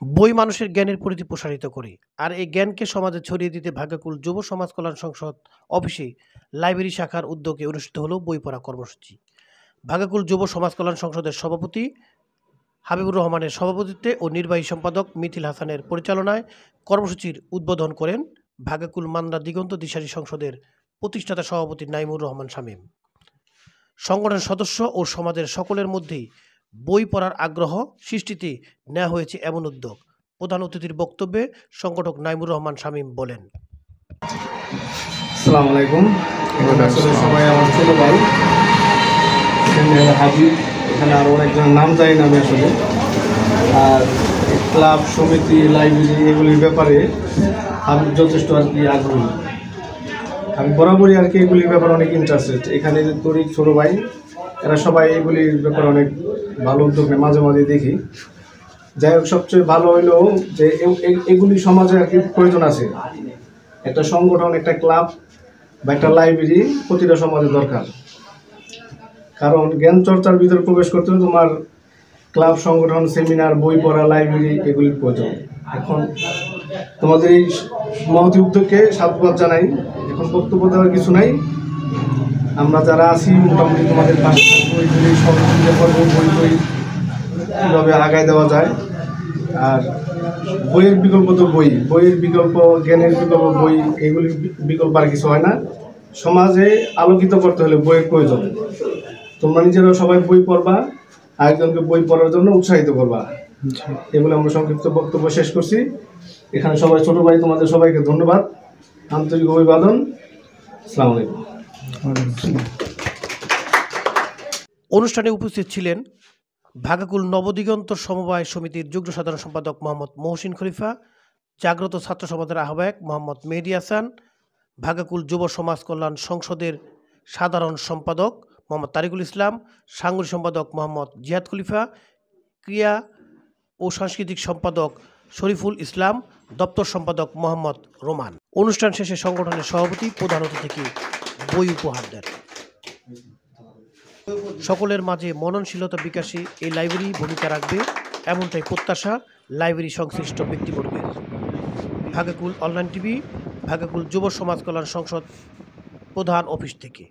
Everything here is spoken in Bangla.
বই মানুষের জ্ঞানের পরিধি প্রসারিত করে, আর এই জ্ঞানকে সমাজে ছড়িয়ে দিতে ভাগ্যকুল যুব সমাজ কল্যাণ সংসদ অফিসে লাইব্রেরি শাখার উদ্যোগে অনুষ্ঠিত হলো বই পড়া কর্মসূচি। ভাগ্যকুল যুব সমাজ কল্যাণ সংসদের সভাপতি হাবিবুর রহমানের সভাপতিত্বে ও নির্বাহী সম্পাদক মিথিল হাসানের পরিচালনায় কর্মসূচির উদ্বোধন করেন ভাগ্যকুল মান্দ্রা দিগন্ত দিশারি সংসদের প্রতিষ্ঠাতা সভাপতি নাইমুর রহমান শামীম। সংগঠনের সদস্য ও সমাজের সকলের মধ্যেই বই পড়ার আগ্রহ সৃষ্টিতে নেওয়া হয়েছে এমন উদ্যোগ। প্রধান অতিথির বক্তব্যে সংগঠক নাইমুর রহমান শামীম বলেন, আসসালামু আলাইকুম। সবাই আমার ছোট ভাই, এখানে হাবিব, এখানে আরও অনেকজনের নাম জানি না আমি আসলে। আর ক্লাব, সমিতি, লাইব্রেরি এগুলির ব্যাপারে হাবিব যথেষ্ট আর কি আগ্রহী। আমি বরাবরই আর কি এগুলির ব্যাপারে অনেক ইন্টারেস্টেড। এখানে যে তরিক, ছোটো ভাই, এরা সবাই এগুলির ব্যাপারে অনেক ভালো উদ্যোগ নেয়, মাঝে মাঝে দেখি। যাই হোক, সবচেয়ে ভালো হইলো যে এগুলি সমাজে আর কি প্রয়োজন আছে। একটা সংগঠন, একটা ক্লাব বা একটা লাইব্রেরি প্রতিটা সমাজে দরকার। কারণ জ্ঞান চর্চার ভিতরে প্রবেশ করতে হলে তোমার ক্লাব, সংগঠন, সেমিনার, বই পড়া, লাইব্রেরি এগুলির প্রয়োজন। এখন তোমাদের এই মহতি উদ্যোগকে সাধুবাদ জানাই। এখন বক্তব্য দেওয়ার কিছু নাই, আমরা যারা আছি মোটামুটি তোমাদের পাশে থাকবো। এইগুলি সহযোগিতা করবো, বই কীভাবে আগায় দেওয়া যায়। আর বইয়ের বিকল্প তো বইয়ের বিকল্প, জ্ঞানের বিকল্প বই, এগুলির বিকল্প আর কিছু হয় না। সমাজে আলোকিত করতে হলে বইয়ের প্রয়োজন। তোমরা নিজেরাও সবাই বই পড়বা, আরেকজনকে বই পড়ার জন্য উৎসাহিত করবা। এগুলো আমরা সংক্ষিপ্ত বক্তব্য শেষ করছি। এখানে সবাই ছোট ভাই, তোমাদের সবাইকে ধন্যবাদ, আন্তরিক অভিবাদন। আসসালামু আলাইকুম। অনুষ্ঠানে উপস্থিত ছিলেন ভাগ্যকুল নবদিগন্ত সমবায় সমিতির যুগ্ম সাধারণ সম্পাদক মোহাম্মদ মহসিন খলিফা, জাগ্রত ছাত্র সমাজের আহ্বায়ক মোহাম্মদ মেহেদী হাসান, ভাগ্যকুল যুব সমাজ কল্যাণ সংসদের সাধারণ সম্পাদক মোহাম্মদ তারিকুল ইসলাম, সাংগঠনিক সম্পাদক মোহাম্মদ জিহাদ খলিফা, ক্রিয়া ও সাংস্কৃতিক সম্পাদক শরীফুল ইসলাম, দপ্তর সম্পাদক মোহাম্মদ রোমান। অনুষ্ঠান শেষে সংগঠনের সভাপতি প্রধান অতিথিকে বই উপহার দেন। সকলের মাঝে মননশীলতা বিকাশে এই লাইব্রেরি ভূমিকা রাখবে, এমনটাই প্রত্যাশা লাইব্রেরি সংশ্লিষ্ট ব্যক্তিবর্গের। ভাগ্যকুল অনলাইন টিভি, ভাগ্যকুল যুব সমাজ কল্যাণ সংসদ প্রধান অফিস থেকে।